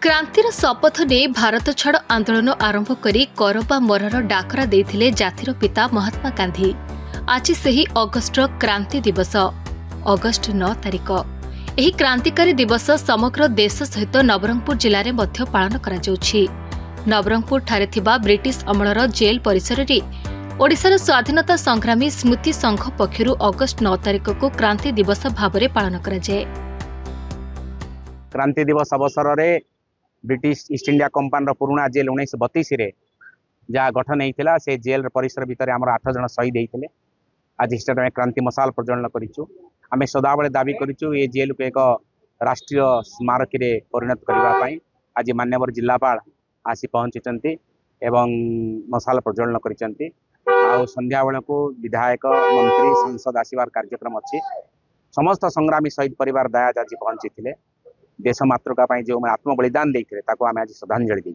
क्रांतिर शपथ ने भारत छाड़ आंदोलन आरंभ करी करबा मरर डाकरा देथिले जातिर पिता महात्मा गांधी। आज सही अगस्ट क्रांति दिवस अगस्ट 9 तारिख। एही क्रांतिकारी दिवस समग्र देश सहित नवरंगपुर जिले में मध्य पालन करा जाउछि। नवरंगपुर ठारे थिबा ब्रिटिश अमलर जेल परिसर रे ओडिशार स्वाधीनता संग्रामी स्मृति संघ पक्षरु अगस्ट 9 तारिख को क्रांति दिवस भाव में पालन करा जाए। क्रांति दिवस अवसर में ब्रिटिश ईस्ट इंडिया कंपानी पुराना जेल 1932 रे जहाँ गठन होता से जेल परिसर भितर आम 8 जन शहीद होते। आज स्टेट में क्रांति मशाल प्रज्वलन करूँ। आम सदाबले दाबी करूँ ये जेल को एक राष्ट्रीय स्मारक रे परिणत करने आज माननीय जिलापाल आसी पहुंची एवं मशाल प्रज्वलन कर संध्या बेल को विधायक मंत्री सांसद आसबार कार्यक्रम अच्छी। समस्त संग्रामी शहीद परिवार दयाज आज पहुंची थे। देश मातृका जो आत्म बलिदान देते आम आज श्रद्धांजलि दी।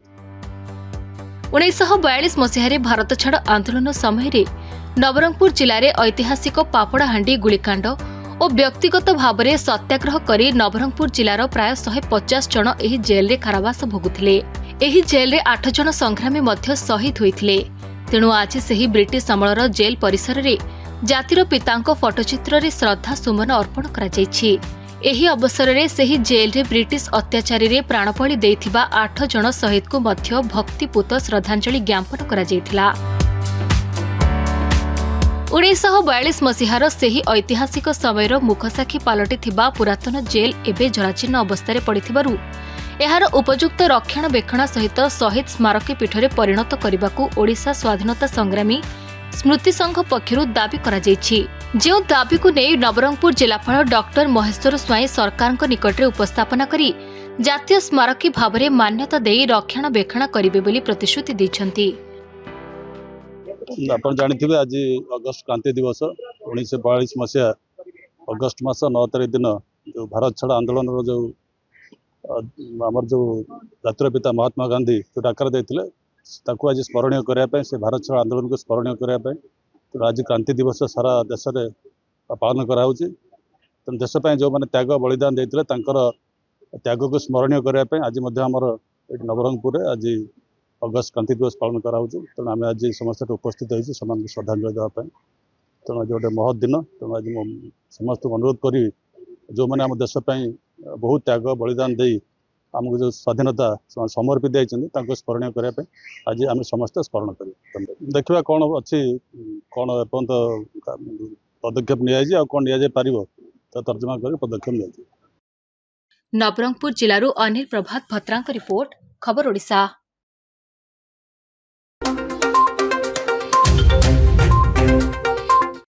1942 मसीह भारत छाड़ आंदोलन समय नवरंगपुर जिले में ऐतिहासिक पापड़ाहांडी गुलिकांड और व्यक्तिगत भाव में सत्याग्रह कर नवरंगपुर जिलार प्राय 150 जन एही जेल रे कारावास भोगुथिले। एही जेल रे 8 जन संग्रामी मध्य शहीद होइथिले। तेणु आज सही ब्रिटिश अमलर जेल परिसर रे जातिर पितांको फोटोचित्र रे श्रद्धा सुमन अर्पण करा जायछि। एही अवसर में सही जेल रे ब्रिटिश अत्याचारी रे प्राणबलि देथिबा 8 जन शहीद को मध्य भक्तिपूत श्रद्धांजलि ज्ञापन करा जायथिला। 1942 मसीहार सही ऐतिहासिक समयर मुखसाक्षी पलटिथिबा पुरातन जेल एबे जराजीर्ण अवस्था पड़िथिबारु एहार उपयुक्त रक्षणाबेक्षण सहित शहीद स्मारकी पीठरे परिणत करने ओडिशा स्वाधीनता संग्रामी स्मृति संघ पक्षरु दाबी करा जायछि। जो दाबी को नहीं नवरंगपुर जिलापाल डॉक्टर महेश्वर स्वाई सरकार निकट में उपस्थापना करी जातीय स्मारकी भाव में मान्यता दे रक्षणाबेक्षण करेंगे बोली प्रतिश्रुति दैछन्ति। आप जानते आज अगस्ट क्रांति दिवस 1942 मसीहा अगस्ट मास 9 तारीख दिन जो भारत छाड़ आंदोलन जो आमर जो जातिर पिता महात्मा गांधी जो डाकर देते आज स्मरणीय करने से भारत छाड़ आंदोलन को स्मरणीय करने तो आज क्रांति दिवस सारा देश में पालन कराऊँच। तेणु देशपाई जो मैंने त्याग बलिदान देते त्याग को स्मरणीय करने आज आमर नवरंगपुर आज अगस्ट क्रांति दिवस पालन कराऊँच। तेणु आम आज समस्त उपस्थित होती श्रद्धांजलि देवाई। तेणु आज गोटे महत् दिन। तेणु आज समस्त अनुरोध करी जो मैंने आम देशपाई बहुत त्याग बलिदान दे आमको जो स्वाधीनता समर्पित होती स्मरणीय करने आज आम समस्त स्मरण कर देखा कौन अच्छी कौन एपर्त पदक्षेप नि कौन नि पार तो तर्जमा कर पदक्षेप नि। नवरंगपुर जिलूर अनिल प्रभात भत्रा रिपोर्ट खबर ओडिशा।